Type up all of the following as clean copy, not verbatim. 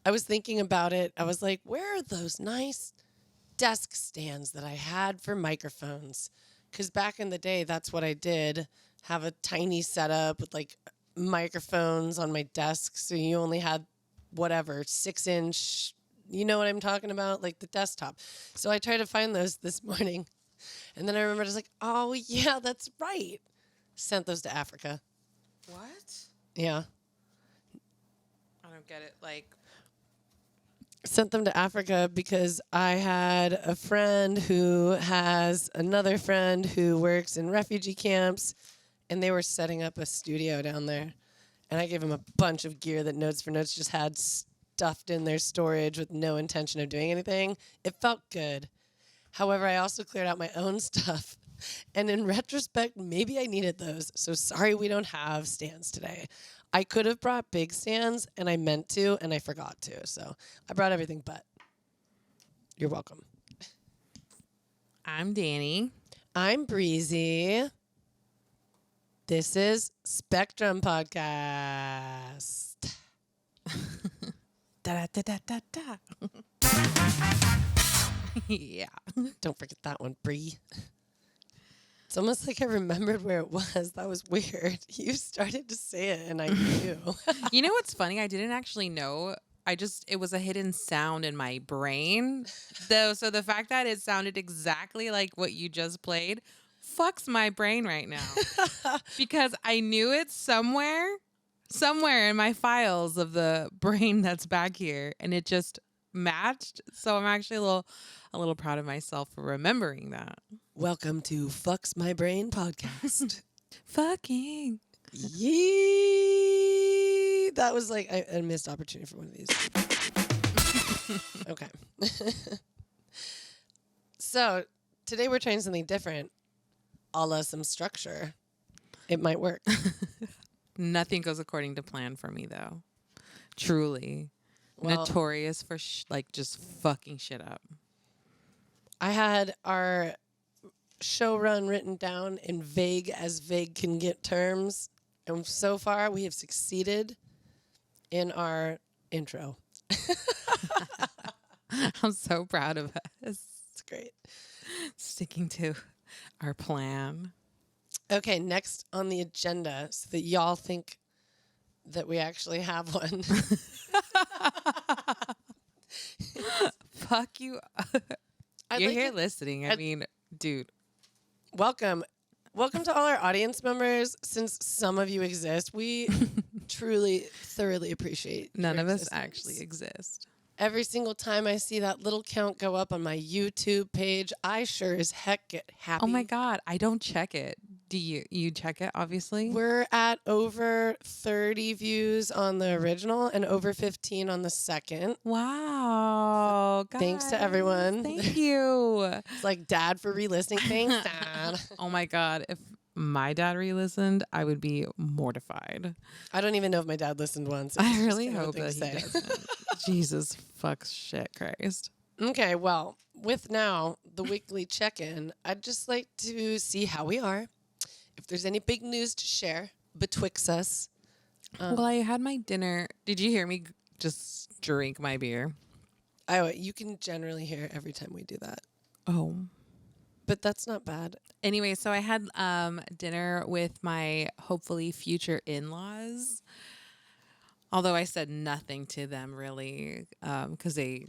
I was thinking about it. I was like, where are those nice desk stands that I had for microphones? Because back in the day, that's what I did. Have a tiny setup with like microphones on my desk. So you only had whatever, 6-inch, you know what I'm talking about? Like the desktop. So I tried to find those this morning. And then I remembered, I was like, oh, yeah, that's right. Sent those to Africa. What? Yeah. I don't get it. Like, Sent them to Africa because I had a friend who has another friend who works in refugee camps, and they were setting up a studio down there. And I gave them a bunch of gear that Notes for Notes just had stuffed in their storage with no intention of doing anything. It felt good. However, I also cleared out my own stuff. And in retrospect, maybe I needed those. So sorry we don't have stands today. I could have brought big stands, and I meant to, and I forgot to. So I brought everything but. You're welcome. I'm Dani. I'm Breezy. This is Spectrum Podcast. Da da da da da da. Yeah. Don't forget that one, Bree. It's almost like I remembered where it was. That was weird. You started to say it, and I knew. You know what's funny? I didn't actually know. It was a hidden sound in my brain. So the fact that it sounded exactly like what you just played fucks my brain right now. Because I knew it somewhere in my files of the brain that's back here, and it just matched. So I'm actually a little proud of myself for remembering that. Welcome to Fucks My Brain podcast. Fucking. Yee! That was like a missed opportunity for one of these. Okay. So today we're trying something different, a la some structure. It might work. Nothing goes according to plan for me, though. Truly. Well, notorious for just fucking shit up. I had our show run written down in vague as vague can get terms. And so far, we have succeeded in our intro. I'm so proud of us. It's great. Sticking to our plan. Okay, next on the agenda, so that y'all think that we actually have one. Fuck you. You're here listening. I mean, dude. Welcome to all our audience members. Since some of you exist, we truly, thoroughly appreciate None of us existence. actually exist. Every single time I see that little count go up on my YouTube page, I sure as heck get happy. Oh my God, I don't check it. Do you? You check it, obviously? We're at over 30 views on the original and over 15 on the second. Wow. So thanks to everyone. Thank you. It's like dad for re-listening. Thanks, Dad. Oh my God. If my dad re-listened, I would be mortified. I don't even know if my dad listened once. I really hope that he doesn't. Jesus fucks shit Christ. Okay, well, with now the weekly check-in, I'd just like to see how we are. If there's any big news to share betwixt us. Well, I had my dinner. Did you hear me just drink my beer? You can generally hear every time we do that. Oh. But that's not bad. Anyway, so I had dinner with my hopefully future in-laws. Although I said nothing to them really, because they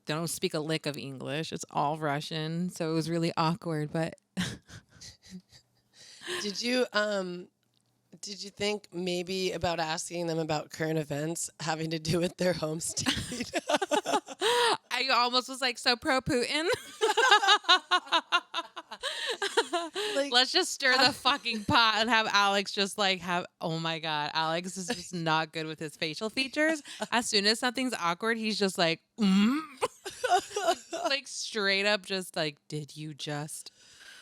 don't speak a lick of English. It's all Russian, so it was really awkward. But Did you think maybe about asking them about current events having to do with their home state? I almost was like, so pro Putin. Like, let's just stir the fucking pot and have Alex just oh my God, Alex is just not good with his facial features. As soon as something's awkward, he's just like, like straight up just like, did you just?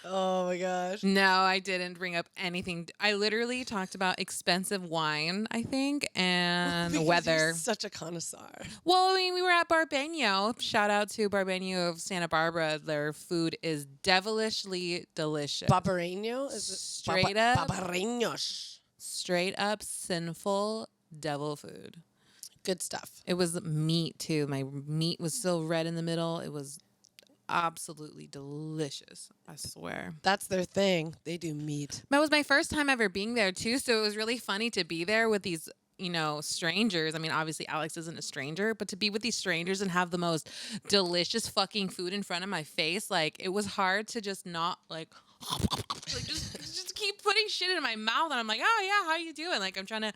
Oh my gosh. No, I didn't bring up anything. I literally talked about expensive wine, I think, and Because weather. you're such a connoisseur. Well, I mean, we were at Barbareño. Shout out to Barbareño of Santa Barbara. Their food is devilishly delicious. Barbareño? Is it Straight up. Barbareños. Straight up sinful devil food. Good stuff. It was meat too. My meat was still red in the middle. It was absolutely delicious. I swear. That's their thing. They do meat. That was my first time ever being there too. So it was really funny to be there with these, strangers. I mean, obviously Alex isn't a stranger, but to be with these strangers and have the most delicious fucking food in front of my face, like it was hard to just not like just keep putting shit in my mouth. And I'm like, oh yeah, how you doing? Like I'm trying to,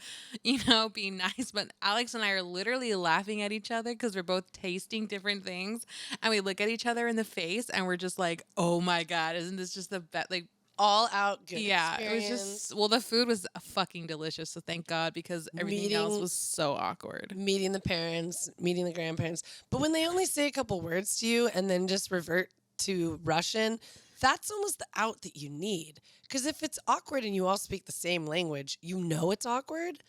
be nice. But Alex and I are literally laughing at each other because we're both tasting different things. And we look at each other in the face and we're just like, oh my God, isn't this just the best? Like, all out good yeah, experience. it was just, the food was fucking delicious. So thank God, because everything else was so awkward. Meeting the parents, meeting the grandparents. But when they only say a couple words to you and then just revert to Russian, that's almost the out that you need. Because if it's awkward and you all speak the same language, it's awkward.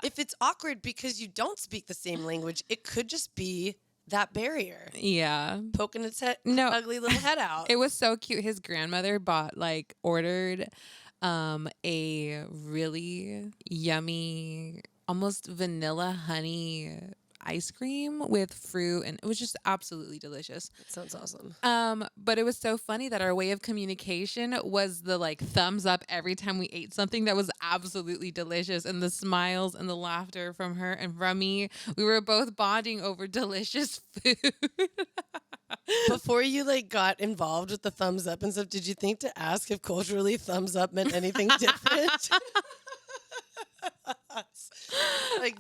If it's awkward because you don't speak the same language, it could just be that barrier. Yeah. Poking its ugly little head out. It was so cute. His grandmother ordered a really yummy, almost vanilla honey ice cream with fruit, and it was just absolutely delicious. That sounds awesome. But it was so funny that our way of communication was the thumbs up every time we ate something that was absolutely delicious, and the smiles and the laughter from her and from me. We were both bonding over delicious food. Before you got involved with the thumbs up and stuff, did you think to ask if culturally thumbs up meant anything different?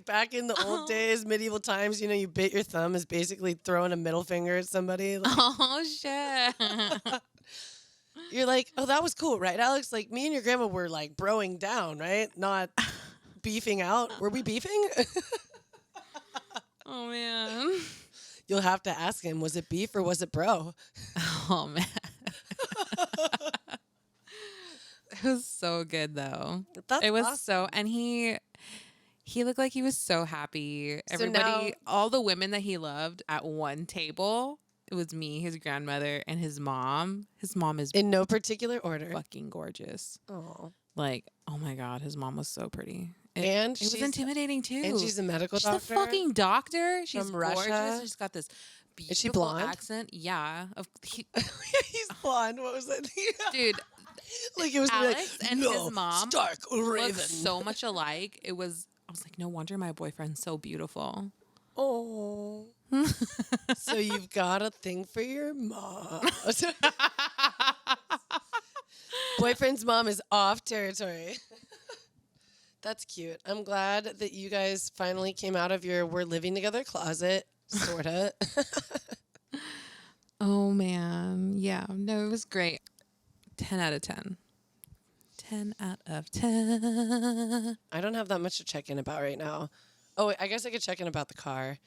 Back in the old days, medieval times, you bit your thumb is basically throwing a middle finger at somebody. Oh, shit. You're like, oh, that was cool, right, Alex? Me and your grandma were broing down, right? Not beefing out. Were we beefing? Oh, man. You'll have to ask him, was it beef or was it bro? Oh, man. It was so good, though. That's it was awesome. and he looked like he was so happy. Everybody, all the women that he loved at one table, it was me, his grandmother, and his mom. His mom is in no particular order. Fucking gorgeous. Oh. Oh my God, his mom was so pretty. And it was intimidating too. And she's a medical doctor. She's a fucking doctor. She's from gorgeous. Russia. She's got this beautiful Is she blonde? accent. Yeah. He's blonde. What was that? Dude. It was Alex and his mom Stark Raven looked so much alike. I was like, no wonder my boyfriend's so beautiful. Oh. So you've got a thing for your mom. Boyfriend's mom is off territory. That's cute. I'm glad that you guys finally came out of your we're living together closet, sorta. Oh, man. Yeah. No, it was great. 10 out of 10. 10 out of 10. I don't have that much to check in about right now. Oh, I guess I could check in about the car.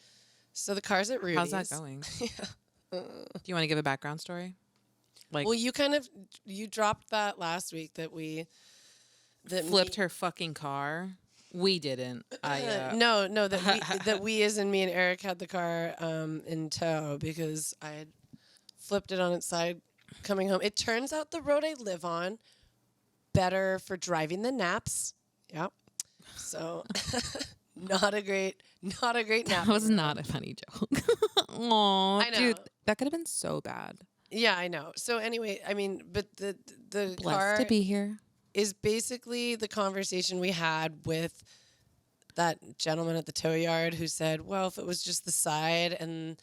So the car's at Rudy's. How's that going? Yeah. Do you want to give a background story? Well, you dropped that last week that flipped her fucking car. We didn't. No, that we as in me and Eric had the car in tow because I had flipped it on its side coming home. It turns out the road I live on better for driving than naps. Yep. So not a great nap. That was not a funny joke. Aw, I know. Dude, that could have been so bad. Yeah, I know. So anyway, I mean, but the Blessed car to be here is basically the conversation we had with that gentleman at the tow yard who said, well, if it was just the side and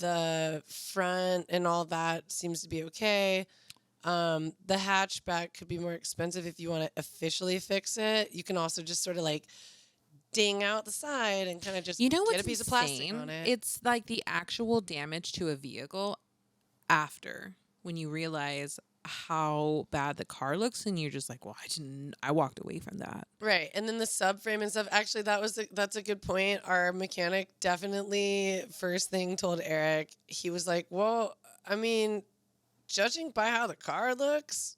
the front and all that seems to be okay. The hatchback could be more expensive if you want to officially fix it. You can also just sort of ding out the side and kind of just get a piece of plastic on it. It's the actual damage to a vehicle after when you realize how bad the car looks and you're just like, well, I walked away from that. Right. And then the subframe and stuff. Actually, that's a good point. Our mechanic definitely first thing told Eric, he was like, well, I mean, judging by how the car looks,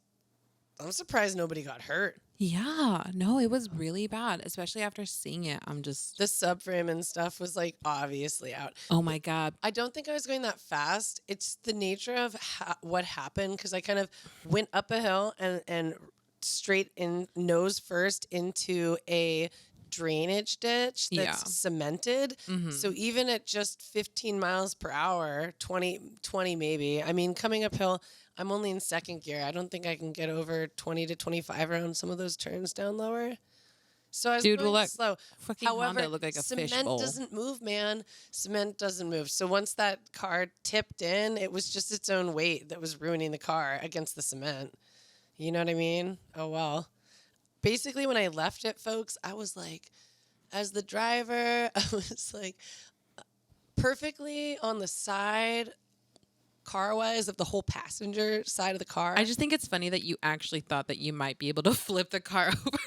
I'm surprised nobody got hurt. Yeah. No, it was really bad, especially after seeing it. The subframe and stuff was obviously out. Oh my God. I don't think I was going that fast. It's the nature of what happened because I kind of went up a hill and straight in nose first into a drainage ditch that's cemented. So even at just 15 miles per hour, 20 maybe, I mean, coming uphill, I'm only in second gear. I don't think I can get over 20 to 25 around some of those turns down lower. So I was going slow. Fucking However, Honda looked like a cement fishbowl. doesn't move, man. Cement doesn't move. So once that car tipped in, it was just its own weight that was ruining the car against the cement. You know what I mean? Oh, well. Basically, when I left it, folks, I was like, as the driver, I was like perfectly on the side, car-wise, of the whole passenger side of the car. I just think it's funny that you actually thought that you might be able to flip the car over.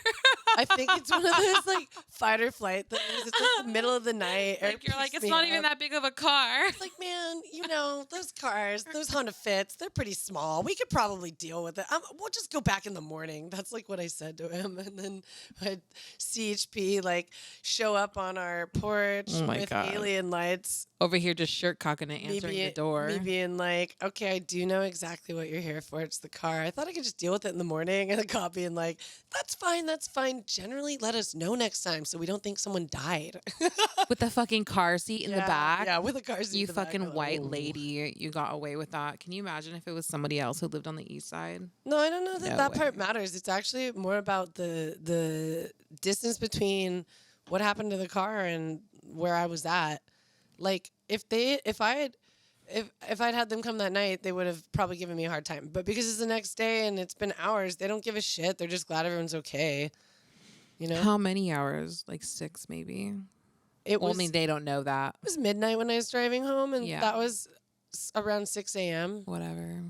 I think it's one of those like fight or flight things. It's like the middle of the night. Like you're like, it's not even that big of a car. It's like, man, you know, those cars, those Honda Fits, they're pretty small. We could probably deal with it. We'll just go back in the morning. That's like what I said to him. And then had CHP like show up on our porch with alien lights. Over here just shirt cocking and answering the door. Me being like, okay, I do know exactly what you're here for. It's the car. I thought I could just deal with it in the morning. And the cop being like, that's fine. That's fine. Generally, let us know next time so we don't think someone died. With the fucking car seat in the back. Yeah, with a car seat You in the back. fucking white lady. You got away with that. Can you imagine if it was somebody else who lived on the east side? No, I don't know that part matters. It's actually more about the distance between what happened to the car and where I was at. Like if I'd had them come that night, they would have probably given me a hard time. But because it's the next day and it's been hours, they don't give a shit. They're just glad everyone's okay. You know? How many hours? Like 6 maybe? Only they don't know that. It was midnight when I was driving home, and that was around 6 a.m. Whatever.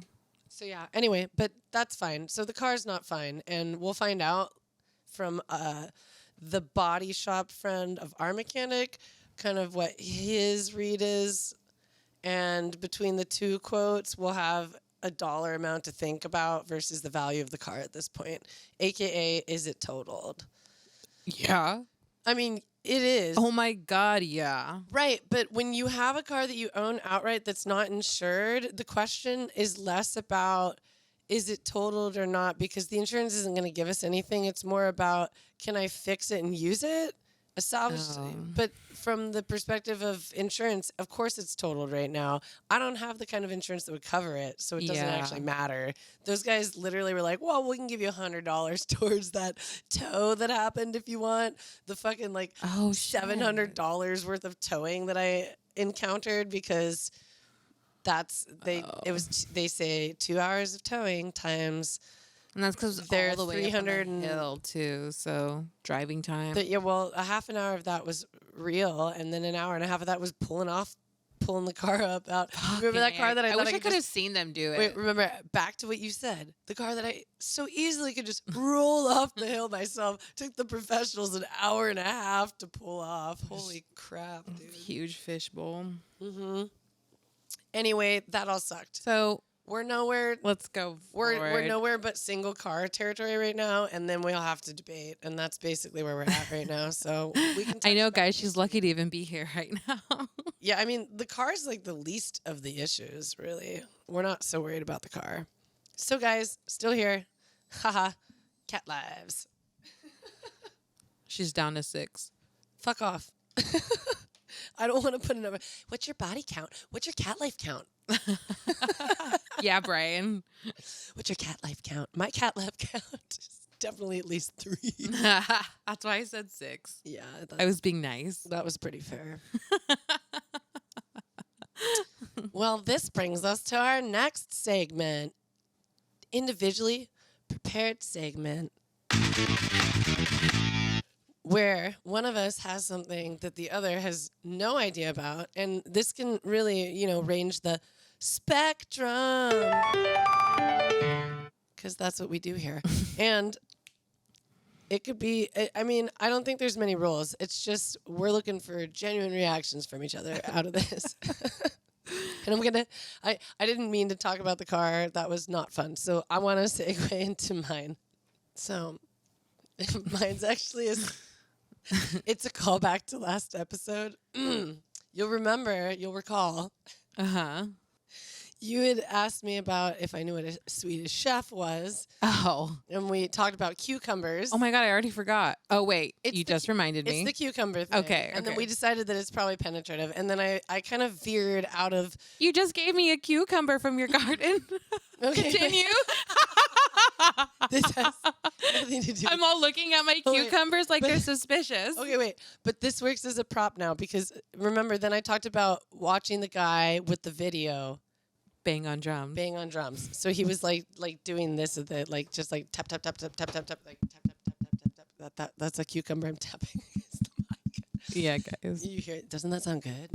So yeah, anyway, but that's fine. So the car's not fine, and we'll find out from the body shop friend of our mechanic kind of what his read is, and between the two quotes, we'll have a dollar amount to think about versus the value of the car at this point, aka is it totaled? Yeah. I mean, it is. Oh my God, yeah. Right, but when you have a car that you own outright that's not insured, the question is less about is it totaled or not, because the insurance isn't going to give us anything. It's more about, can I fix it and use it? A salvage. But from the perspective of insurance, of course it's totaled right now. I don't have the kind of insurance that would cover it, so it doesn't actually matter. Those guys literally were like, well, we can give you $100 towards that tow that happened if you want. The fucking like $700 worth of towing that I encountered, because they say 2 hours of towing times. And that's because they're all the way up on the hill too, so driving time. Well, a half an hour of that was real, and then an hour and a half of that was pulling the car up out. Remember that car that I wish I could have seen them do it. Wait, remember, back to what you said. The car that I so easily could just roll off the hill myself took the professionals an hour and a half to pull off. Holy crap, dude. Huge fishbowl. Mm-hmm. Anyway, that all sucked. So we're nowhere. Let's go. We're nowhere but single car territory right now, and then we'll have to debate, and that's basically where we're at right now. So we can. I know, guys. She's lucky to even be here right now. Yeah, I mean, the car is like the least of the issues, really. We're not so worried about the car. So, guys, still here. Haha, cat lives. She's down to 6. Fuck off. I don't want to put a number. What's your body count? What's your cat life count? Yeah, Brian. What's your cat life count? My cat life count is definitely at least 3. That's why I said 6. Yeah. I was being nice. That was pretty fair. Well, this brings us to our next segment. Individually prepared segment. Where one of us has something that the other has no idea about. And this can really, range the spectrum. Because that's what we do here. And it could be, I don't think there's many rules. It's just we're looking for genuine reactions from each other out of this. And I didn't mean to talk about the car. That was not fun. So I want to segue into mine. So mine's actually it's a callback to last episode. You'll recall. Uh-huh. You had asked me about if I knew what a Swedish chef was, Oh. and we talked about cucumbers. Oh my God, I already forgot. Oh, wait. It's You the just reminded me. It's the cucumber thing. Okay, And then okay. we decided that it's probably penetrative. And then I kind of veered out of. You just gave me a cucumber from your garden. Okay, Continue. This has nothing to do. I'm all looking at my Oh, wait. cucumbers like But- they're suspicious. Okay, wait. But this works as a prop now because remember, then I talked about watching the guy with the video Bang on drums. bang on drums. So he was like doing this at the like just like tap tap tap tap tap tap tap like tap tap tap tap tap tap. That's a cucumber I'm tapping against the mic. Yeah, guys. You hear it? Doesn't that sound good?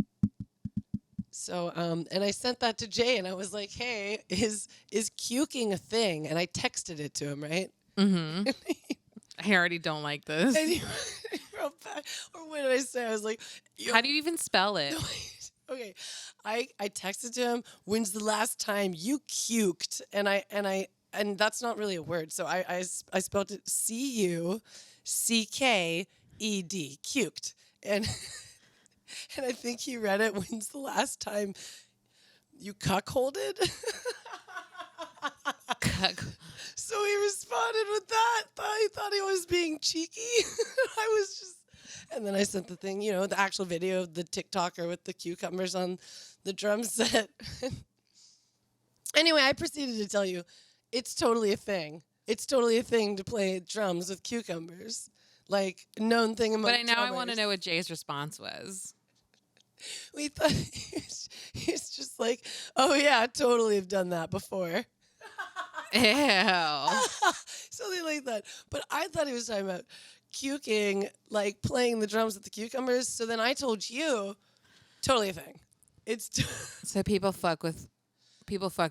So and I sent that to Jay and I was like, hey, is cuking a thing? And I texted it to him, right? Mm-hmm. I already don't like this. And he wrote back, or what did I say? I was like, yo, How do you even spell it? okay, I texted to him. When's the last time you cuked? And that's not really a word. So I spelled it CUCKED, cuked, and and I think he read it. When's the last time you cuckolded? So he responded with that. He thought he was being cheeky. I was just, and then I sent the thing, the actual video of the TikToker with the cucumbers on the drum set. Anyway, I proceeded to tell you, it's totally a thing. It's totally a thing to play drums with cucumbers. Like, known thing among But now I drummers. want to know what Jay's response was. We thought he's just like, oh yeah, totally have done that before. Ew. So they like that. But I thought he was talking about cuking, like playing the drums with the cucumbers. So then I told you, totally a thing. It's So people fuck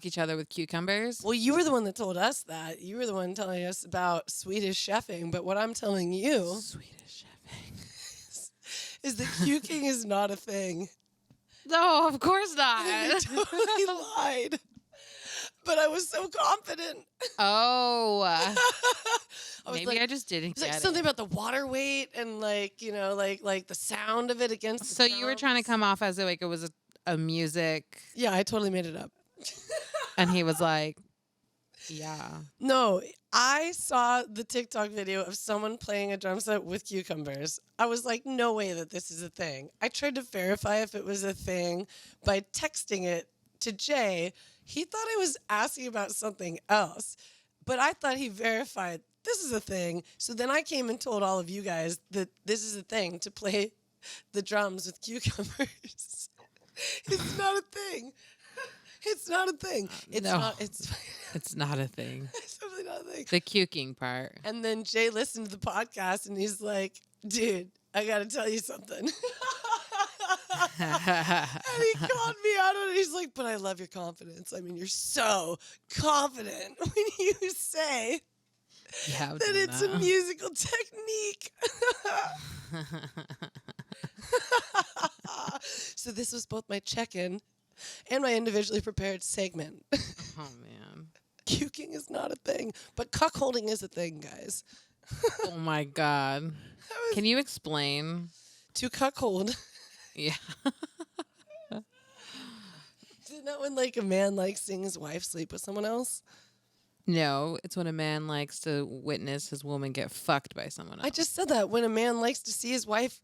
each other with cucumbers? well, you were the one that told us that. You were the one telling us about Swedish chefing. But what I'm telling you Swedish chefing. is that cuking is not a thing. No, of course not. I totally lied. But I was so confident. Oh. I was Maybe like, I just didn't it's like get something it. about the water weight and like the sound of it against the So you were trying to drums. come off as like it was a music, Yeah, I totally made it up. and he was like, yeah. No, I saw the TikTok video of someone playing a drum set with cucumbers. I was like, no way that this is a thing. I tried to verify if it was a thing by texting it to Jay. He thought I was asking about something else, but I thought he verified this is a thing. So then I came and told all of you guys that this is a thing to play the drums with cucumbers. It's not a thing. It's not a thing. It's No. not. It's It's not a thing. it's definitely not a thing. The cuking part. And then Jay listened to the podcast and he's like, dude, I got to tell you something. And he called me out on it. He's like, but I love your confidence. I mean, you're so confident when you say Yeah, that it's a musical technique. So this was both my check-in and my individually prepared segment. Oh man. Cuking is not a thing, but cuckolding is a thing, guys. Oh my God. Can you explain? To cuckold. Yeah. Isn't that when like a man like seeing his wife sleep with someone else? No, it's when a man likes to witness his woman get fucked by someone else. I just said that when a man likes to see his wife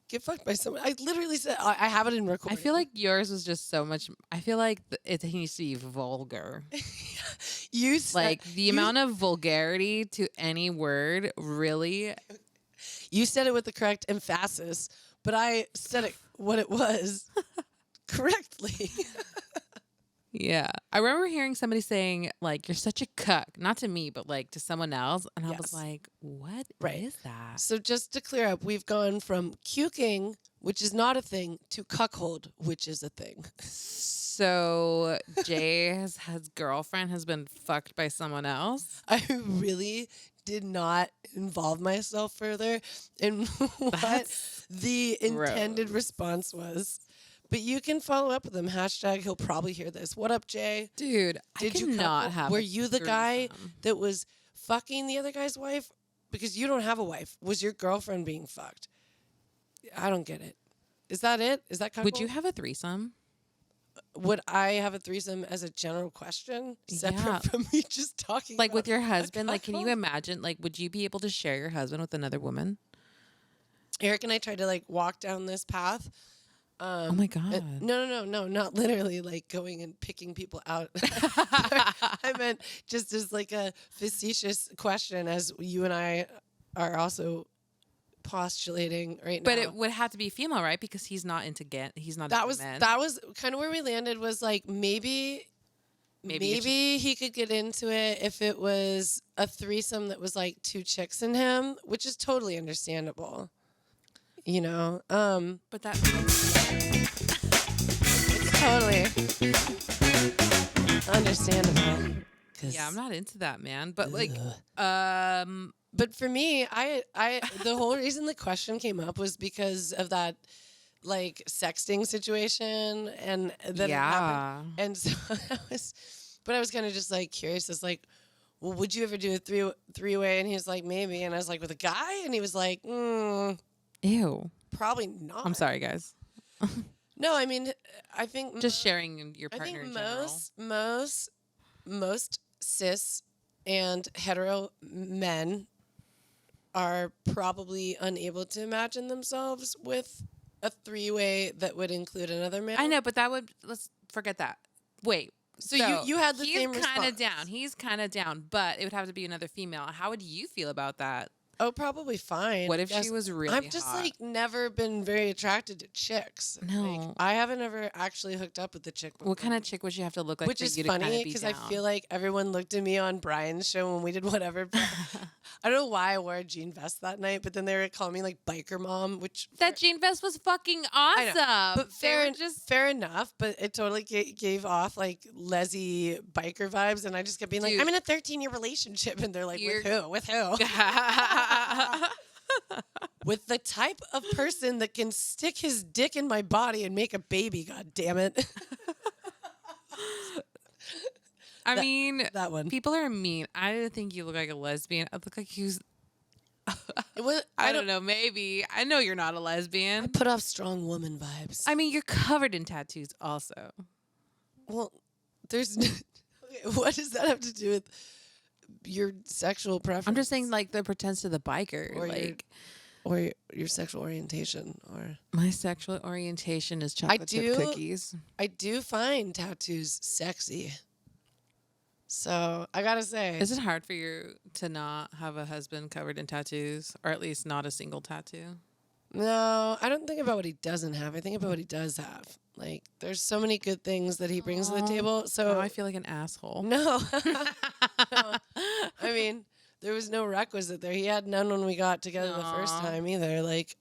get fucked by someone. I literally said I have it in I recording. feel like yours was just so much. I feel like it needs to be vulgar. you said, Like the amount of vulgarity to any word really. you said it with the correct emphasis, but I said it what it was correctly. Yeah. I remember hearing somebody saying, like, you're such a cuck. Not to me, but like to someone else. And I was Yes. like, what Right. is that? So just to clear up, we've gone from cuking, which is not a thing, to cuckold, which is a thing. So Jay's his girlfriend has been fucked by someone else. I really did not involve myself further in what That's the intended gross. response was. But you can follow up with him. Hashtag he'll probably hear this. What up, Jay? Dude, Did I you cannot cuckold? have. Were a you the guy threesome. that was fucking the other guy's wife? Because you don't have a wife. Was your girlfriend being fucked? I don't get it. Is that it? Is that cuckold? Would you have a threesome? would I have a threesome as a general question, separate Yeah. from me just talking Like about with your a husband, like can you cuckold? imagine, like would you be able to share your husband with another woman? Eric and I tried to like walk down this path. Oh my God. No, not literally like going and picking people out. I meant just as like a facetious question, as you and I are also postulating right now. But it would have to be female, right? Because he's not into he's not that into was men. that was kind of where we landed. Was like maybe he could get into it if it was a threesome that was like 2 chicks in him, which is totally understandable. You know, But that it's totally understandable. yeah, I'm not into that, man. But like, But for me, I the whole reason the question came up was because of that like sexting situation and that it happened. And so I was kind of just like curious as like, well, would you ever do a three-way? And he was like, maybe. And I was like, with a guy? And he was like, ew. probably not. I'm sorry, guys. No, I mean, I think Just sharing your I partner think in general. most cis and hetero men are probably unable to imagine themselves with a 3-way that would include another man. I know, but let's forget that. Wait. So you had the same He's kind of response. down. He's kind of down, but it would have to be another female. How would you feel about that? Oh, probably fine. What if Yes. she was really I've just hot? like never been very attracted to chicks. Like, No. I haven't ever actually hooked up with a chick before. What kind of chick would you have to look like Which for is you to kind funny of be because down? I feel like everyone looked at me on Brian's show when we did whatever. I don't know why I wore a jean vest that night, but then they were calling me like biker mom, which that jean vest was fucking I know, awesome. but fair, They were just fair enough. But it totally gave off like lesy biker vibes, and I just kept being like, Dude. I'm in a 13-year relationship, and they're like, with who? With who? With the type of person that can stick his dick in my body and make a baby. God damn it! I mean, that one. people are mean. I didn't think you look like a lesbian. I look like you. It was, I don't know. Maybe I know you're not a lesbian. put off strong woman vibes. I mean, you're covered in tattoos, also. Well, there's. Okay, what does that have to do with your sexual preference? I'm just saying, like, the pretense to the biker, Or like. or your sexual orientation, or My sexual orientation is chocolate chip cookies. I do find tattoos sexy. So I gotta say, Is it hard for you to not have a husband covered in tattoos, or at least not a single tattoo? no, I don't think about what he doesn't have. I think about what he does have. Like, there's so many good things that he brings to the table. So Now I feel like an asshole. no, no. I mean, there was no requisite there. He had none when we got together the first Aw. time either. Like,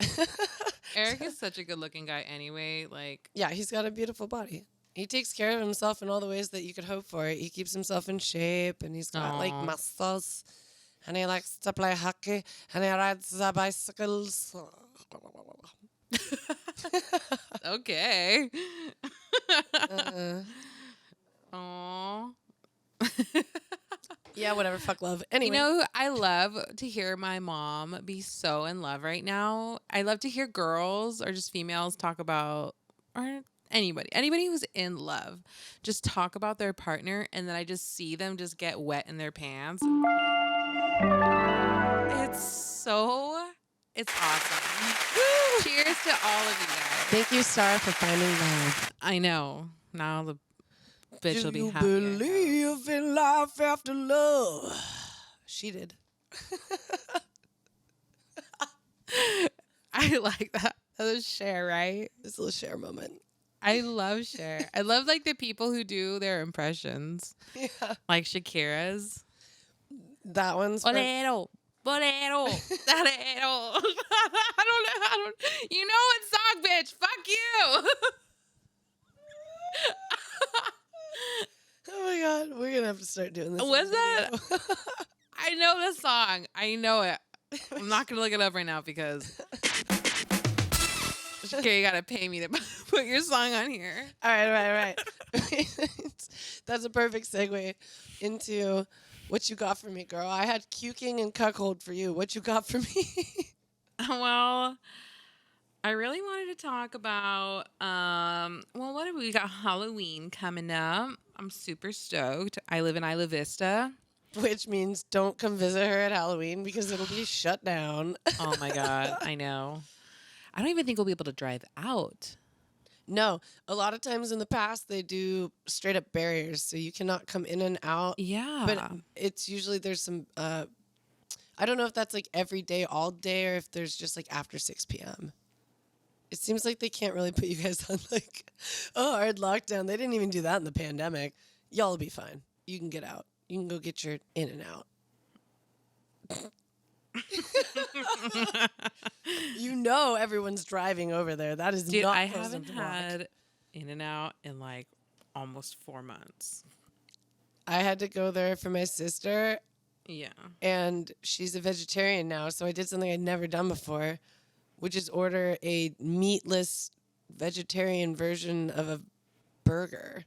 Eric is such a good-looking guy, anyway. Like, yeah, he's got a beautiful body. He takes care of himself in all the ways that you could hope for. He keeps himself in shape, and he's got like Aw. muscles, and he likes to play hockey, and he rides the bicycles. okay. Uh, Aww. yeah, whatever. Fuck love. Anyway, You know, who I love to hear my mom be so in love right now. I love to hear girls or just females talk about, or anybody who's in love, just talk about their partner, and then I just see them just get wet in their pants. It's awesome. Cheers to all of you guys. thank you, Star, for finding love. I know. Now the bitch Do will be you happy. believe in life after love? She did. I like that. That was Cher, right? This little share moment. I love Cher. I love like the people who do their impressions, Yeah, like Shakira's. that one's. From, Bolero, bolero, bolero. I don't. You know what song, bitch? Fuck you. oh my god, we're gonna have to start doing this. Was on that- video. I know the song. I know it. I'm not gonna look it up right now because. Okay, you gotta pay me to put your song on here. All right. That's a perfect segue into what you got for me, girl. I had cuking and cuckold for you. What you got for me? Well, I really wanted to talk about. Well, what We got Halloween coming up. I'm super stoked. I live in Isla Vista. Which means don't come visit her at Halloween because it'll be shut down. Oh my God. I know. I don't even think we'll be able to drive out. No, a lot of times in the past they do straight up barriers, so you cannot come in and out. Yeah. But it's usually there's some. I don't know if that's like every day, all day, or if there's just like after 6 p.m. It seems like they can't really put you guys on like a hard lockdown. They didn't even do that in the pandemic. Y'all will be fine. You can get out. You can go get your in and out. You know everyone's driving over there. That is Dude, not. I close haven't enough to walk. had In and Out in like almost 4 months. I had to go there for my sister, Yeah. and she's a vegetarian now, so I did something I'd never done before, which is order a meatless vegetarian version of a burger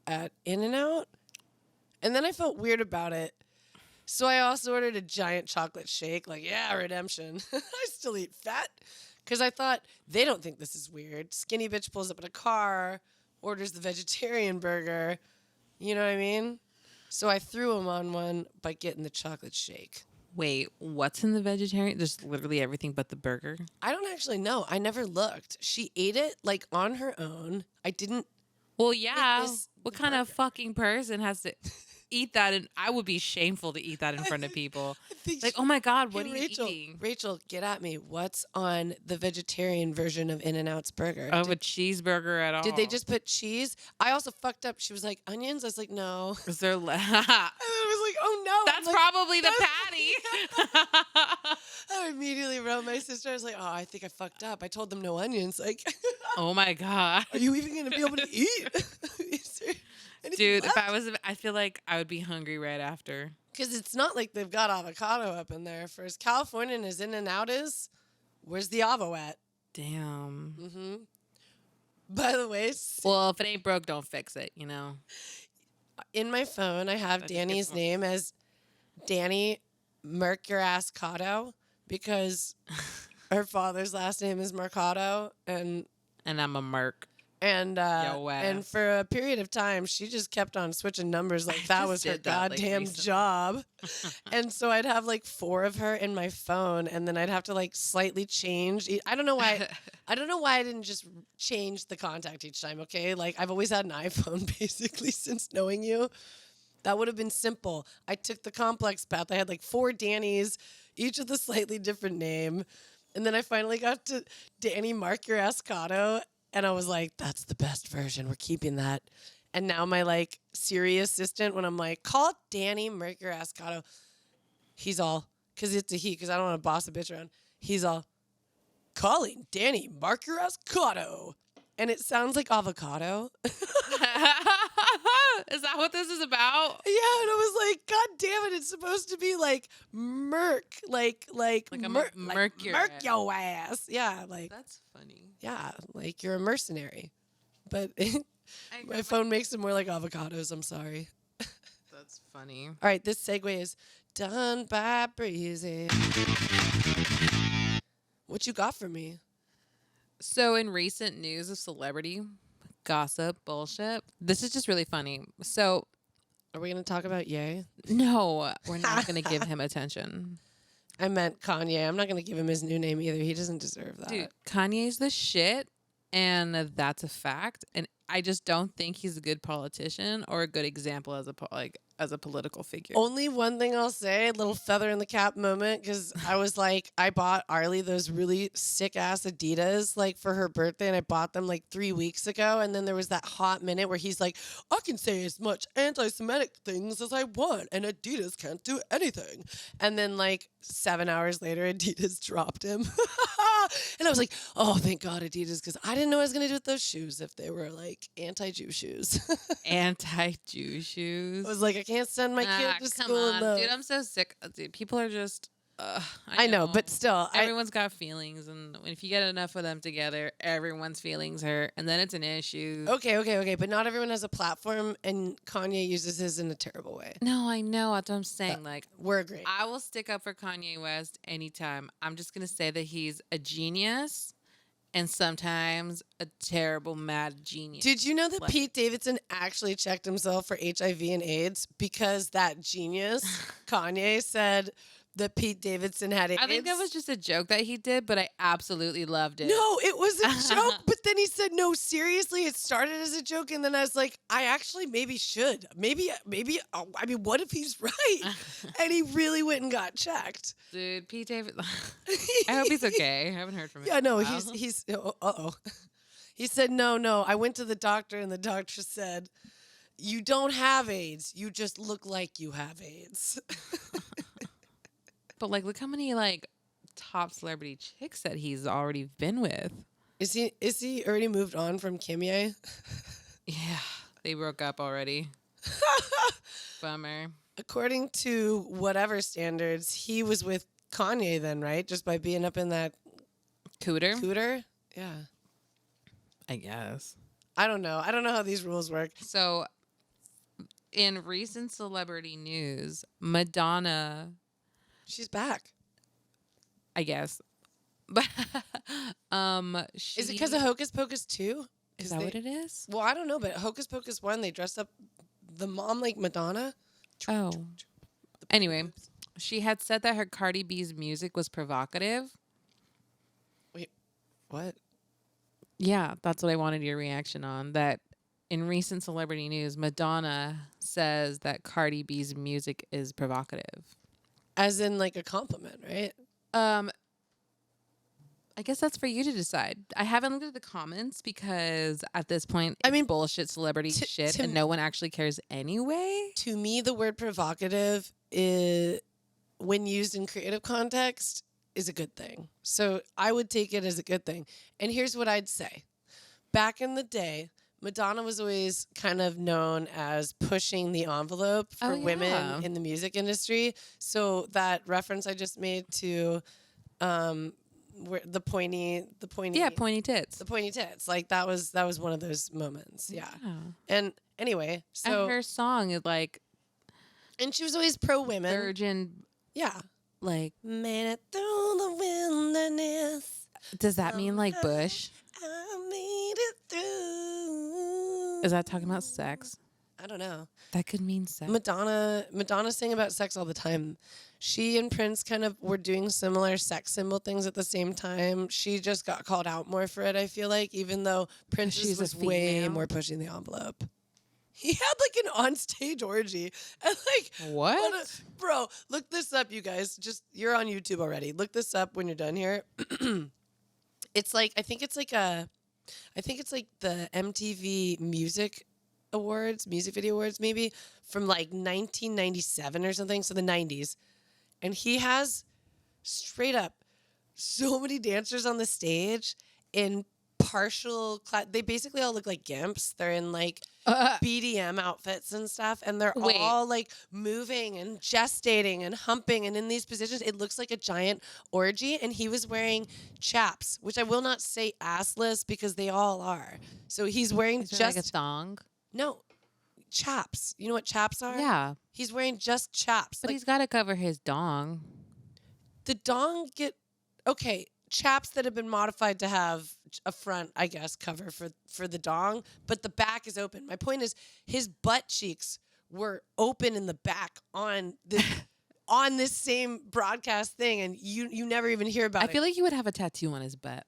at In-N-Out. And then I felt weird about it. So I also ordered a giant chocolate shake, like, yeah, redemption. I still eat fat. Because I thought, they don't think this is weird. Skinny bitch pulls up in a car, orders the vegetarian burger. You know what I mean? So I threw him on one by getting the chocolate shake. Wait, what's in the vegetarian? There's literally everything but the burger. I don't actually know. I never looked. She ate it, like, on her own. I didn't. Well, yeah. witness What the kind of burger. fucking person has to eat that? And I would be shameful to eat that in front of people. I think Like, she- oh my God, what Hey, are you Rachel, eating? Rachel, get at me. What's on the vegetarian version of In-N-Out's burger? Of a cheeseburger at all? Did they just put cheese? I also fucked up. She was like, onions? I was like, no. Is there? And I was like, oh no. That's I'm like, probably the patty. I immediately wrote my sister. I was like, oh, I think I fucked up. I told them no onions. Like, Oh my God. are you even going to be able to eat? Is there anything Dude, if left? I feel like I would be hungry right after. Because it's not like they've got avocado up in there. For as Californian as In-N-Out is, where's the avo at? Damn. Mm-hmm. By the way, Well, if it ain't broke, don't fix it, you know? in my phone, I have That just Danny's gets name as Dani Mercurascato because her father's last name is Mercado, and And I'm a merc. and Yo and ass. for a period of time, she just kept on switching numbers like I that just was her did that, like, goddamn recently. job. And so I'd have like 4 of her in my phone, and then I'd have to like slightly change. I don't know why. I don't know why I didn't just change the contact each time. Okay, like I've always had an iPhone basically since knowing you. That would have been simple. I took the complex path. I had like 4 Dannys, each with a slightly different name. And then I finally got to Dani Mercurascato, and I was like, that's the best version. We're keeping that. And now my like Siri assistant, when I'm like, call Dani Mercurascato, he's all, because it's a he, because I don't want to boss a bitch around. He's all, calling Dani Mercurascato. And it sounds like avocado. Is that what this is about? Yeah, and I was like, God damn it, it's supposed to be like merc, like Like a merc your merc ass. yo ass. Yeah, like That's funny. yeah, like you're a mercenary. But I my phone makes it more like avocados. I'm sorry. That's funny. All right, this segue is done by Breezy. What you got for me? So, in recent news of celebrity gossip bullshit, this is just really funny. So, Are we gonna talk about Ye? no, we're not going to give him attention. I meant KanYE. I'm not gonna give him his new name either. He doesn't deserve that. Dude, Kanye's the shit, and that's a fact. And I just don't think he's a good politician or a good example as a political figure. Only one thing I'll say, a little feather in the cap moment, because I was like, I bought Arlie those really sick ass Adidas like for her birthday, and I bought them like 3 weeks ago. And then there was that hot minute where he's like, I can say as much anti-Semitic things as I want, and Adidas can't do anything. And then like 7 hours later, Adidas dropped him. And I was like, oh, thank God, Adidas, because I didn't know what I was going to do with those shoes if they were like anti-Jew shoes. Anti-Jew shoes. I was like, I can't send my kid to come school in on, those. dude. I'm so sick. Dude, people are just. I know, but still, everyone's got feelings, and if you get enough of them together, everyone's feelings hurt, and then it's an issue. Okay, but not everyone has a platform, and KanYE uses his in a terrible way. No, I know. That's what I'm saying. Like, We're agreeing. I will stick up for Kanye West anytime. I'm just gonna say that he's a genius, and sometimes a terrible mad genius. Did you know that Like- Pete Davidson actually checked himself for HIV and AIDS because that genius, KanYE, said that Pete Davidson had AIDS? I think that was just a joke that he did, but I absolutely loved it. No, it was a joke. But then he said, no, seriously, it started as a joke. And then I was like, I actually maybe should. Maybe, I mean, what if he's right? And he really went and got checked. Dude, Pete David. I hope he's okay. I haven't heard from him. Yeah, no, in a while. he's, uh-oh. He said, no, I went to the doctor and the doctor said, you don't have AIDS. You just look like you have AIDS. But like, look how many like top celebrity chicks that he's already been with. Is he already moved on from KanYE? Yeah, they broke up already. Bummer. According to whatever standards, he was with KanYE then, right? Just by being up in that cooter? Yeah. I guess. I don't know. I don't know how these rules work. So, in recent celebrity news, Madonna, She's back. I guess, but Is it because of Hocus Pocus 2? Is that what it is? Well, I don't know, but Hocus Pocus 1, they dressed up the mom like Madonna. Oh. Anyway, she had said that her Cardi B's music was provocative. Wait, what? Yeah, that's what I wanted your reaction on. That in recent celebrity news, Madonna says that Cardi B's music is provocative. As in like a compliment, right? I guess that's for you to decide. I haven't looked at the comments because at this point, I mean, bullshit celebrity shit, and no one actually cares anyway. To me, the word provocative is, when used in creative context, is a good thing. So I would take it as a good thing. And here's what I'd say. Back in the day, Madonna was always kind of known as pushing the envelope for women in the music industry. So that reference I just made to where the pointy pointy tits. The pointy tits. Like that was one of those moments. Yeah. And anyway, so and her song is like, and she was always pro women. Virgin. Yeah. Like, made it through the wilderness. Does that mean like Bush? I made it through. Is that talking about sex? I don't know. That could mean sex. Madonna sang about sex all the time. She and Prince kind of were doing similar sex symbol things at the same time. She just got called out more for it, I feel like, even though Prince was way more pushing the envelope. He had like an onstage orgy. And like, what? Bro, look this up, you guys. Just, you're on YouTube already. Look this up when you're done here. It's like, I think it's like the MTV Music Awards, Music Video Awards maybe, from like 1997 or something, so the 90s. And he has straight up so many dancers on the stage in partial they basically all look like gimps. They're in like BDM outfits and stuff, and they're all like moving and gestating and humping and in these positions. It looks like a giant orgy, and he was wearing chaps, which I will not say assless because they all are. So he's wearing just like a thong. No, chaps. You know what chaps are? Yeah. He's wearing just chaps. But like, he's got to cover his dong. the dong chaps that have been modified to have a front, I guess, cover for the dong, but the back is open. My point is his butt cheeks were open in the back on this on this same broadcast thing, and you never even hear about it. I feel like he would have a tattoo on his butt.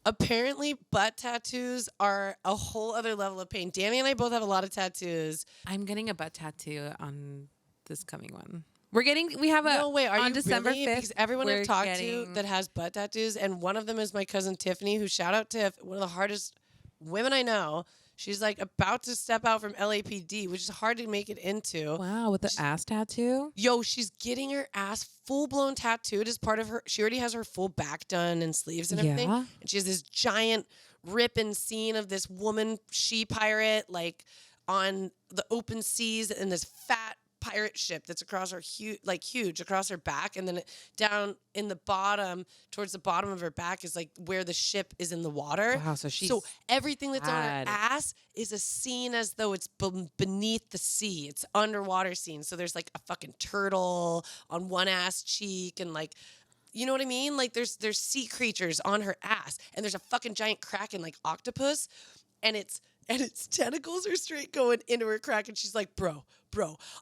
Apparently, butt tattoos are a whole other level of pain. Dani and I both have a lot of tattoos. I'm getting a butt tattoo on this coming one. We have a no way. Are on you December really? 5th. Because everyone I've talked to that has butt tattoos, and one of them is my cousin Tiffany, who, shout out Tiff, one of the hardest women I know. She's like about to step out from LAPD, which is hard to make it into. Wow, with the ass tattoo? Yo, she's getting her ass full blown tattooed as part of her. She already has her full back done and sleeves and everything. Yeah. And she has this giant ripping scene of this woman she pirate like on the open seas and this fat pirate ship that's across her huge across her back, and then down in the bottom towards the bottom of her back is like where the ship is in the water. Wow, so everything that's on her ass is a scene as though it's beneath the sea. It's underwater scene. So there's like a fucking turtle on one ass cheek and like You know what I mean? Like there's sea creatures on her ass, and there's a fucking giant kraken like octopus, and its tentacles are straight going into her crack, and she's like, bro,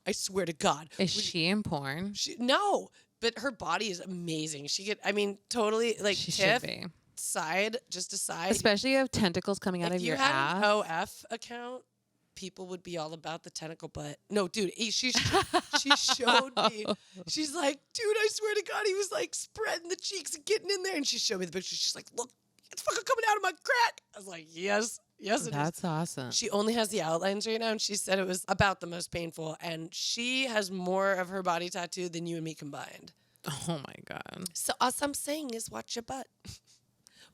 I swear to God. Is she in porn? No, but her body is amazing. She could, I mean, totally like She Tiff, should be. just aside. Especially if tentacles coming out of your ass. If you had an OF account, people would be all about the tentacle butt. No, dude, she showed me. She's like, dude, I swear to God, he was like spreading the cheeks and getting in there. And she showed me the picture. She's like, look, it's fucking coming out of my crack. I was like, yes, it is. That's awesome. She only has the outlines right now, and she said it was about the most painful. And she has more of her body tattooed than you and me combined. Oh my God. So all I'm saying is watch your butt.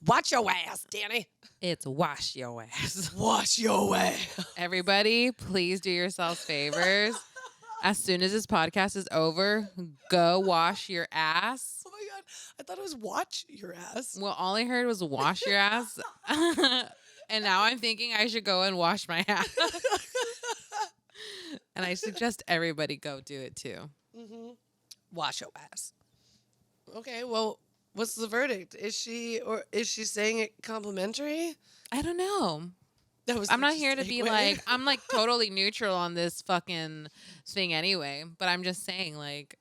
Watch your ass, Dani. It's wash your ass. Wash your way. Everybody, please do yourselves favors. As soon as this podcast is over, go wash your ass. Oh my God. I thought it was watch your ass. Well, all I heard was wash your ass. And now I'm thinking I should go and wash my ass. And I suggest everybody go do it too. Mm-hmm. Wash your ass. Okay, well, what's the verdict? Is she saying it complimentary? I don't know. I'm I'm not here to be like, I'm like totally neutral on this fucking thing anyway. But I'm just saying, like,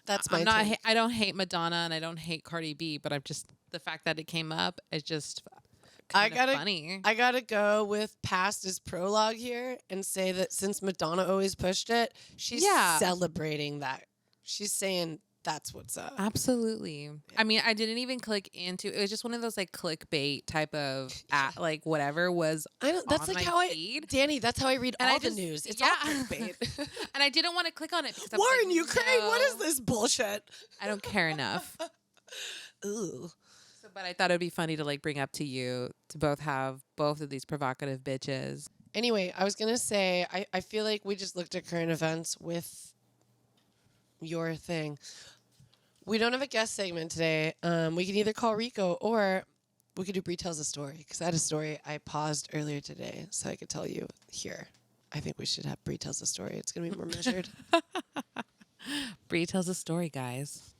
that's my take. I don't hate Madonna and I don't hate Cardi B, but I'm just, the fact that it came up is just funny. I gotta go with past as prologue here and say that since Madonna always pushed it, she's celebrating that. She's saying that's what's up. Absolutely. Yeah. I mean, I didn't even click into it. Was just one of those like clickbait type of like whatever was. I know that's on like my how feed. Dani. That's how I read all the news. It's all clickbait. And I didn't want to click on it because war like, in Ukraine. No, what is this bullshit? I don't care enough. Ooh. So, but I thought it'd be funny to like bring up to you to both have both of these provocative bitches. Anyway, I was gonna say I feel like we just looked at current events with your thing. We don't have a guest segment today. We can either call Rico or we could do Bree Tells a Story, because I had a story I paused earlier today so I could tell you here. I think we should have Bree Tells a Story. It's going to be more measured. Bree Tells a Story, guys.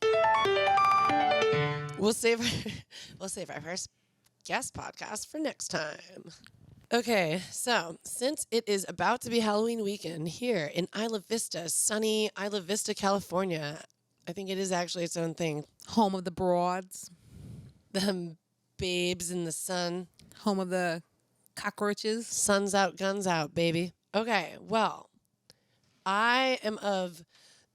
We'll save our first guest podcast for next time. Okay, so since it is about to be Halloween weekend here in Isla Vista, sunny Isla Vista, California, I think it is actually its own thing. Home of the broads. The babes in the sun. Home of the cockroaches. Sun's out, guns out, baby. Okay, well, I am of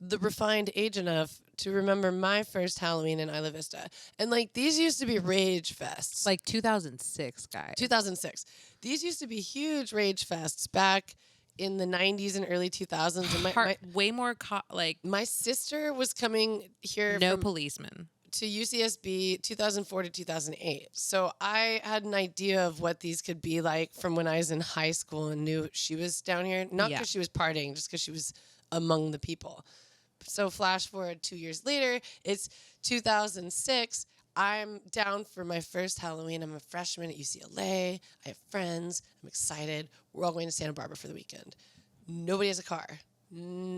the refined age enough to remember my first Halloween in Isla Vista. And, like, these used to be rage fests. Like 2006, guys. 2006. These used to be huge rage fests back in the 90s and early 2000s. And way more, my sister was coming here. No policemen. To UCSB 2004 to 2008. So I had an idea of what these could be like from when I was in high school and knew she was down here. Not because she was partying, just because she was among the people. So flash forward 2 years later, it's 2006. I'm down for my first Halloween. I'm a freshman at UCLA. I have friends. I'm excited. We're all going to Santa Barbara for the weekend. Nobody has a car.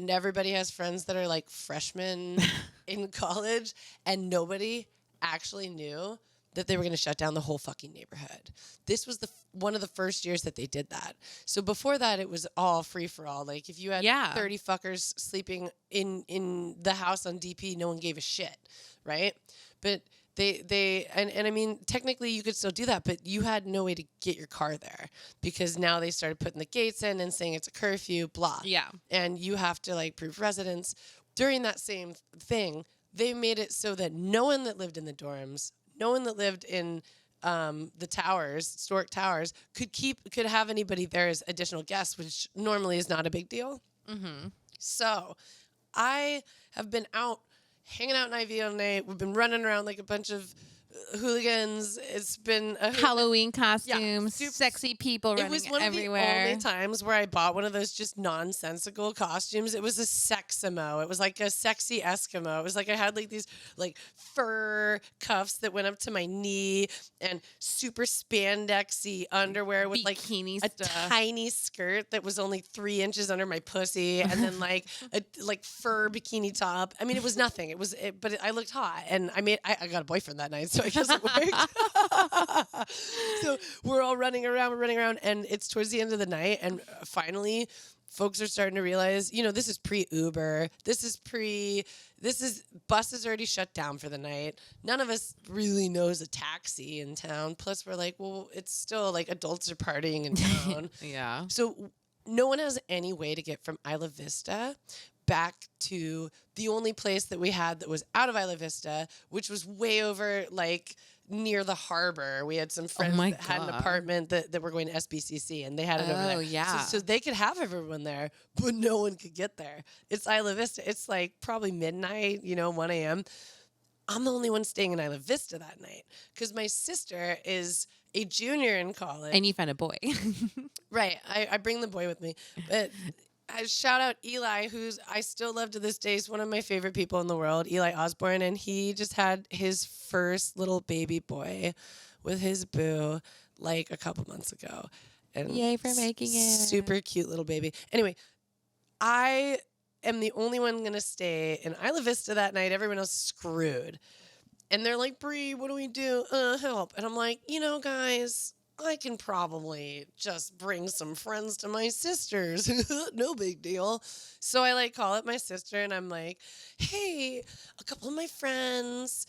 Everybody has friends that are like freshmen in college, and nobody actually knew that they were going to shut down the whole fucking neighborhood. This was one of the first years that they did that. So before that, it was all free for all. Like if you had 30 fuckers sleeping in the house on DP, no one gave a shit, right? But I mean, technically you could still do that, but you had no way to get your car there because now they started putting the gates in and saying it's a curfew, blah. Yeah. And you have to like prove residence. During that same thing, they made it so that no one that lived in the dorms, no one that lived in the towers, historic towers, could have anybody there as additional guests, which normally is not a big deal. Mm-hmm. So I have been out hanging out in IV all night. We've been running around like a bunch of hooligans. It's been a Halloween costumes, super- sexy people It running was one everywhere. of the only times where I bought one of those just nonsensical costumes. It was a seximo. It was like a sexy Eskimo. It was like I had like these like fur cuffs that went up to my knee and super spandexy underwear with Bikini like stuff. a tiny skirt that was only 3 inches under my pussy, and then like a like fur bikini top. I mean, it was nothing. But I looked hot, and I got a boyfriend that night, so I guess it worked. So we're all running around, and it's towards the end of the night, and finally folks are starting to realize, this is pre-Uber. This is buses already shut down for the night. None of us really knows a taxi in town. Plus we're like, well, it's still like adults are partying in town. Yeah. So no one has any way to get from Isla Vista back to the only place that we had that was out of Isla Vista, which was way over like near the harbor. We had some friends that had an apartment that were going to SBCC, and they had it over there. Yeah. So they could have everyone there, but no one could get there. It's Isla Vista. It's like probably midnight, 1 a.m. I'm the only one staying in Isla Vista that night because my sister is a junior in college. And you found a boy. Right. I bring the boy with me. But I shout out Eli, who's I still love to this day. He's one of my favorite people in the world, Eli Osborne. And he just had his first little baby boy with his boo like a couple months ago. And Yay for making it. Super cute little baby. Anyway, I am the only one going to stay in Isla Vista that night. Everyone else is screwed. And they're like, Bree, what do we do? Help. And I'm like, guys, I can probably just bring some friends to my sister's. No big deal. So I like call up my sister and I'm like, hey, a couple of my friends,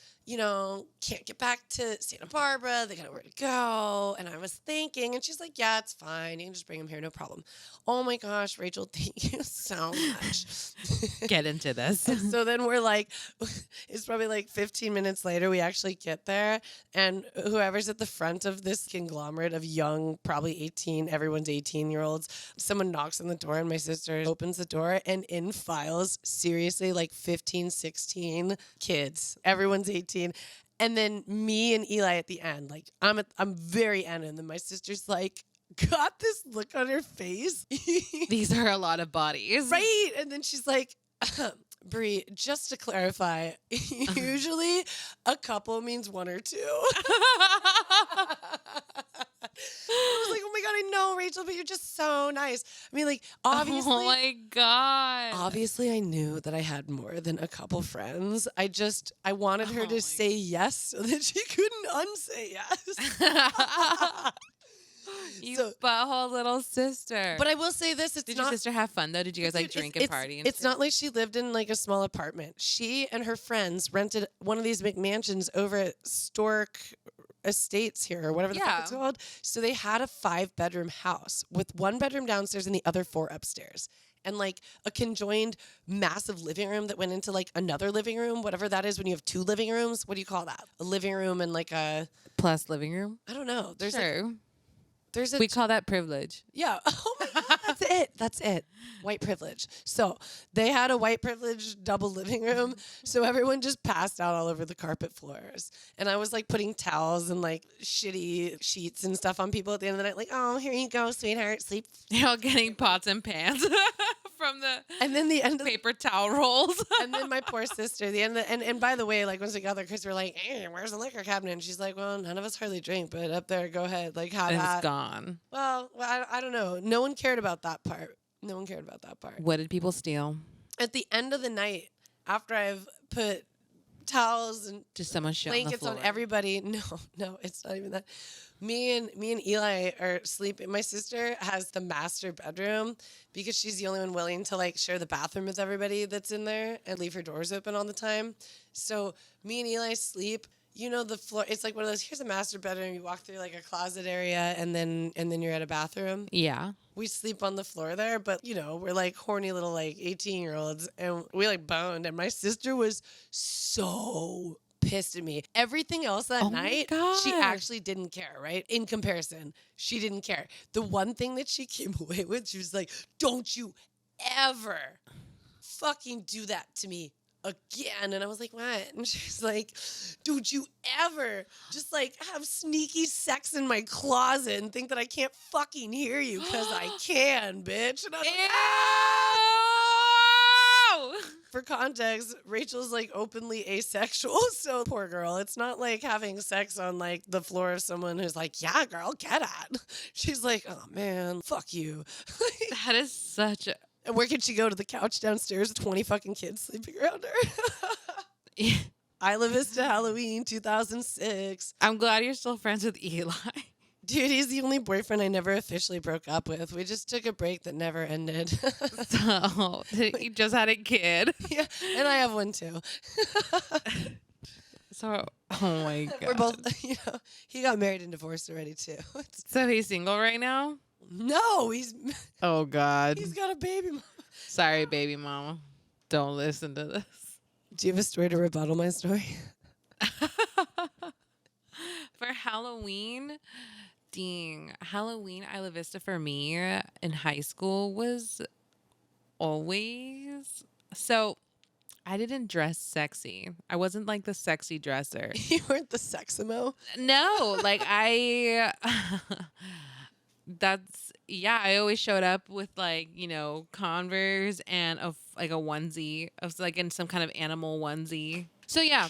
can't get back to Santa Barbara. They got nowhere to go. And I was thinking, and she's like, yeah, it's fine. You can just bring them here. No problem. Oh my gosh, Rachel, thank you so much. Get into this. So then we're like, it's probably like 15 minutes later, we actually get there. And whoever's at the front of this conglomerate of young, probably 18, everyone's 18-year-olds, someone knocks on the door and my sister opens the door and in files, seriously, like 15, 16 kids. Everyone's 18. And then me and Eli at the end, like I'm very end. And then my sister's like, got this look on her face. These are a lot of bodies. Right. And then she's like, Bree, just to clarify, usually a couple means one or two. I was like, oh my God, I know, Rachel, but you're just so nice. I mean, like, obviously. Oh my God. Obviously, I knew that I had more than a couple friends. I wanted her to say yes so that she couldn't unsay yes. You butthole little sister. But I will say this: Did your sister have fun though? Did you guys like drink and party? It's not like she lived in like a small apartment. She and her friends rented one of these McMansions over at Stork Estates here, or whatever the fuck it's called. So they had a 5-bedroom house with 1 bedroom downstairs and the other 4 upstairs. And like a conjoined massive living room that went into like another living room, whatever that is when you have 2 living rooms. What do you call that? A living room and like a plus living room? I don't know. There's we call that privilege. Yeah. Oh my God, that's it. White privilege. So they had a white privilege double living room. So everyone just passed out all over the carpet floors. And I was like putting towels and like shitty sheets and stuff on people at the end of the night. Like, oh, here you go, sweetheart. Sleep. You're all getting pots and pans from the and then the end of paper towel rolls. And then my poor sister, and by the way, like once we got there, Chris were like, hey, where's the liquor cabinet? And she's like, well, none of us hardly drink, but up there, go ahead. Like, have and that. It's gone. Well, I don't know. No one cared about that part. What did people steal? At the end of the night, after I've put towels and just someone shit blankets on everybody. No, it's not even that. Me and Eli are sleeping. My sister has the master bedroom because she's the only one willing to like share the bathroom with everybody that's in there and leave her doors open all the time. So me and Eli sleep. The floor, it's like one of those, here's a master bedroom. You walk through like a closet area and then you're at a bathroom. Yeah. We sleep on the floor there, but we're like horny little like 18-year-olds and we like boned. And my sister was so pissed at me. Everything else that night, she actually didn't care, right? In comparison, she didn't care. The one thing that she came away with, she was like, don't you ever fucking do that to me again. And I was like, what? And she's like, don't you ever just like have sneaky sex in my closet and think that I can't fucking hear you because I can, bitch. And I was like, Ew! for context, Rachel's like openly asexual. So poor girl. It's not like having sex on like the floor of someone who's like, yeah, girl, get at. She's like, oh man, fuck you. That is such a. And where can she go? To the couch downstairs with 20 fucking kids sleeping around her? Isla Vista Halloween 2006. I'm glad you're still friends with Eli. Dude, he's the only boyfriend I never officially broke up with. We just took a break that never ended. So he just had a kid. Yeah, and I have one too. So, oh my God. We're both, he got married and divorced already too. So he's single right now? No, he's Oh God. he's got a baby mama. Sorry, baby mama. Don't listen to this. Do you have a story to rebuttal my story? For Halloween, Halloween Isla Vista for me in high school was always so. I didn't dress sexy. I wasn't like the sexy dresser. You weren't the seximo? No, like I. I always showed up with like, Converse and like a onesie. I was like in some kind of animal onesie. So yeah,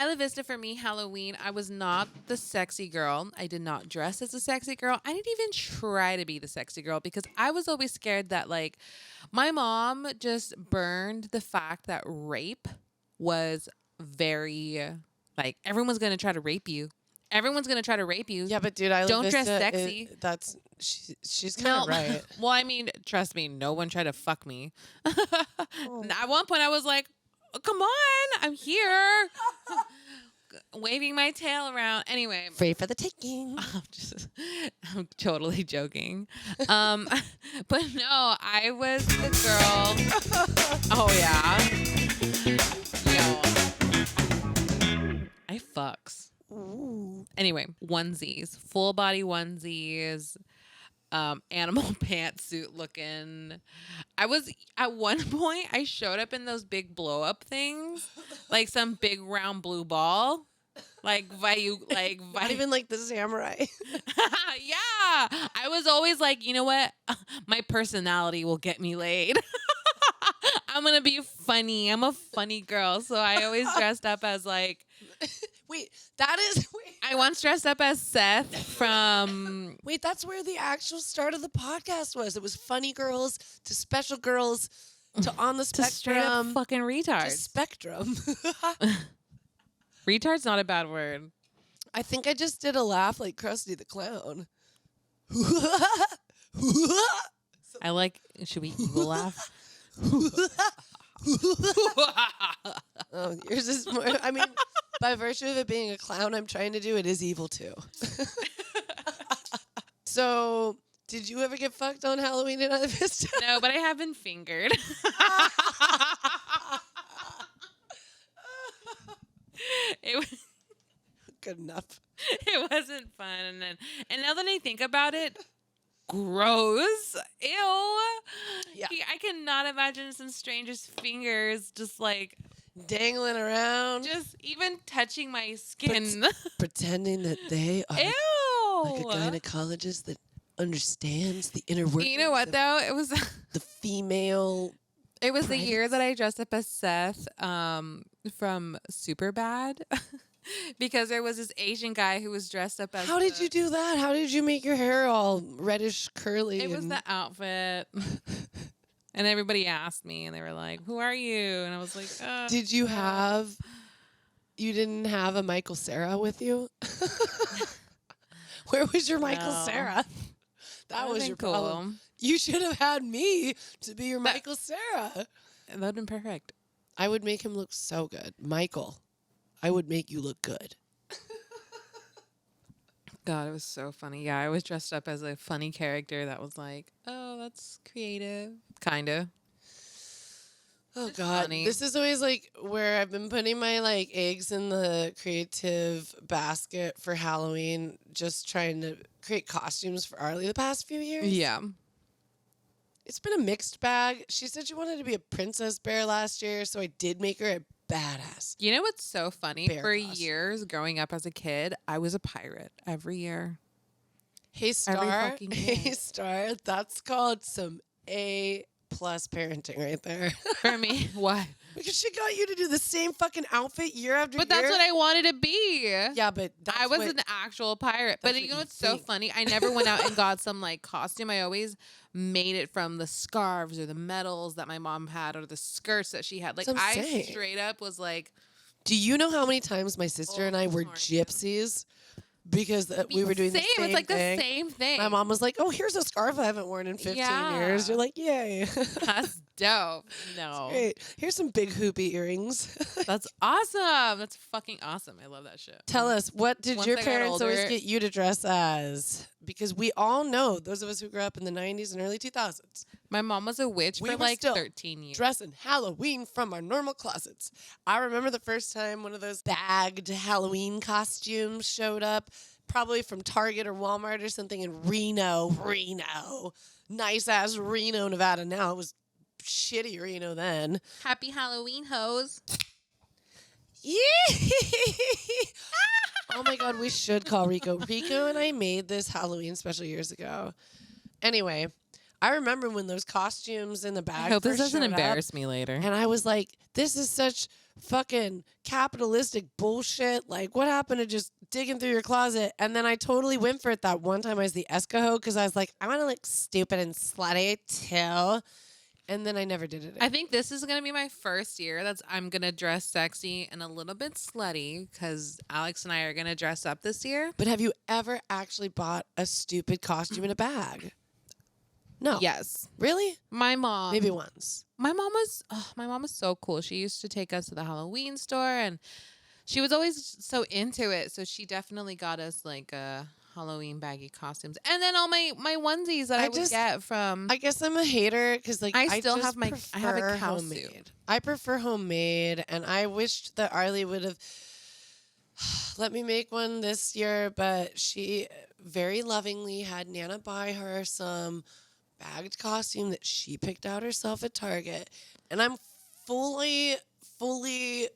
Isla Vista for me, Halloween, I was not the sexy girl. I did not dress as a sexy girl. I didn't even try to be the sexy girl because I was always scared that like my mom just burned the fact that rape was very like everyone's going to try to rape you. Everyone's going to try to rape you. Yeah, but dude, Isla Don't Vista dress sexy. She's kind of right. Well, I mean, trust me, no one tried to fuck me. At one point, I was like, oh, come on, I'm here. Waving my tail around. Anyway. Free for the taking. I'm totally joking. But no, I was the girl. Oh, yeah. Yo. I fucks. Ooh. Anyway, onesies, full body onesies, animal pantsuit looking. I was at one point I showed up in those big blow up things, like some big round blue ball, like not even like the samurai. Yeah, I was always like, you know what, my personality will get me laid. I'm gonna be funny. I'm a funny girl, so I always dressed up as like. Wait, I once dressed up as Seth from. Wait, that's where the actual start of the podcast was. It was funny girls to special girls to on the spectrum. To straight up fucking retards. To spectrum. Retard's not a bad word. I think I just did a laugh like Krusty the Clown. I like. Should we evil laugh? Oh, yours is more. I mean, by virtue of it being a clown, I'm trying to do it is evil too. So, did you ever get fucked on Halloween in Isla Vista? No, but I have been fingered. It was good enough. It wasn't fun, and now that I think about it. Gross. Ew. Yeah. I cannot imagine some stranger's fingers just like dangling around. Just even touching my skin. Pretending that they are Ew. like a gynecologist that understands the inner workings. You know what, though? It was the female. It was the year that I dressed up as Seth from Superbad. Because there was this Asian guy who was dressed up as. How did you do that? How did you make your hair all reddish curly? It was the outfit. And everybody asked me, and they were like, "Who are you?" And I was like, "Did you have? You didn't have a Michael Cera with you? Where was your Michael Cera? That was your cool. problem. You should have had me to be your Michael Cera. That would have been perfect. I would make him look so good, Michael. I would make you look good." God, it was so funny. Yeah, I was dressed up as a funny character that was like, oh, that's creative. Kind of. Oh, God. Funny. This is always like where I've been putting my like eggs in the creative basket for Halloween, just trying to create costumes for Arlie the past few years. Yeah. it's been a mixed bag. She said she wanted to be a princess bear last year, so I did make her a badass. You know what's so funny? Bear For costume. years growing up as a kid, I was a pirate every year. Hey, Star. fucking year. Hey, Star. That's called some A+ parenting right there. For me, what? Because she got you to do the same fucking outfit year after But year. that's what I wanted to be. Yeah, but I was an actual pirate. But that's you what know you what's so think. funny? I never went out and got some like costume. I always made it from the scarves or the medals that my mom had or the skirts that she had. Like That's what I'm I saying. straight up was like, Do you know how many times my sister and I were Torn. gypsies because we were doing same. the same It's like thing? the same thing. My mom was like, "Oh, here's a scarf I haven't worn in 15 years." Yeah. You're like, "Yay!" That's dope. No. Great. Here's some big hoopy earrings. That's awesome. That's fucking awesome. I love that shit. Tell us, what did Once your I got parents always older- get you to dress as? Because we all know, those of us who grew up in the 90s and early 2000s, My mom was a witch We for were like still 13 years. dressing Halloween from our normal closets. I remember the first time one of those bagged Halloween costumes showed up, probably from Target or Walmart or something in Reno. Nice ass Reno, Nevada. Now it was shitty Reno then. Happy Halloween, hoes. Yeah. Oh my God, we should call Rico. Rico and I made this Halloween special years ago. Anyway, I remember when those costumes in the bag. I hope this first doesn't showed up, embarrass me later. and I was like, this is such fucking capitalistic bullshit. Like, what happened to just digging through your closet? And then I totally went for it that one time I was the Escaho because I was like, I want to look stupid and slutty too. And then I never did it. I think this is gonna be my first year that's I'm gonna dress sexy and a little bit slutty because Alex and I are gonna dress up this year. But have you ever actually bought a stupid costume in a bag? No. Yes, Really? my mom. Maybe once. My mom was so cool. She used to take us to the Halloween store and she was always so into it. So she definitely got us like Halloween baggy costumes. And then all my onesies that I would get from I guess I'm a hater because like I still just have I have a prefer cow homemade. suit. I prefer homemade, and I wished that Arlie would have let me make one this year, but she very lovingly had Nana buy her some bagged costume that she picked out herself at Target, and I'm fully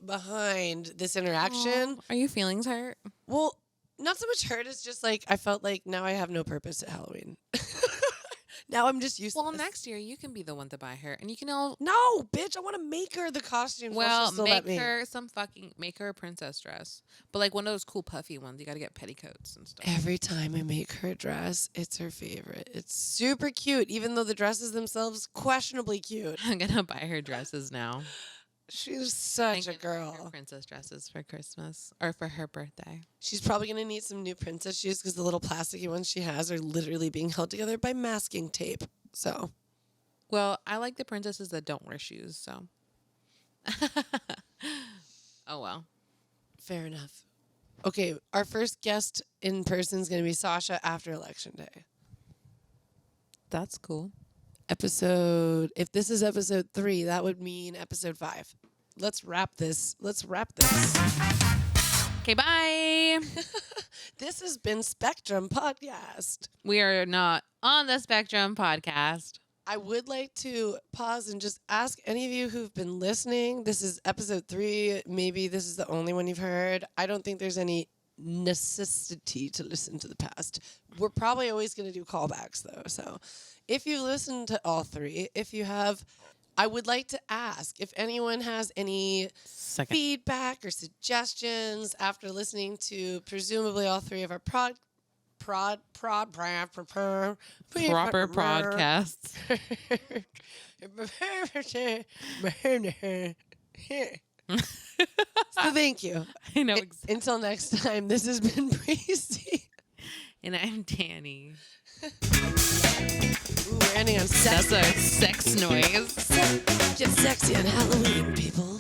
behind this interaction. Are your feelings hurt? Well, not so much hurt as just like I felt like now I have no purpose at Halloween. Now I'm just useless. Well, next year you can be the one to buy her, and you can all. No, bitch, I want to make her the costume. Well, make her a princess dress, but like one of those cool puffy ones. You got to get petticoats and stuff. Every time I make her a dress, it's her favorite. It's super cute, even though the dresses themselves questionably cute. I'm gonna buy her dresses now. She's such a Thinking of her girl. princess dresses for Christmas or for her birthday. She's probably gonna need some new princess shoes because the little plasticky ones she has are literally being held together by masking tape. So, Well, I like the princesses that don't wear shoes, so. Oh well. fair enough. Okay, our first guest in person is gonna be Sasha after Election Day. That's cool. If this is episode 3, that would mean episode 5. Let's wrap this. Okay, bye. This has been Spectrum Podcast. We are not on the Spectrum podcast. I would like to pause and just ask any of you who've been listening. This is episode 3. Maybe this is the only one you've heard. I don't think there's any necessity to listen to the past. We're probably always going to do callbacks, though. So if you listened to all 3, if you have, I would like to ask if anyone has any feedback or suggestions after listening to presumably all 3 of our proper podcasts. So thank you. I know exactly. Until next time, this has been Breezy. And I'm Dani. Ooh, we're ending on sex. That's a sex noise. Get sexy on Halloween, people.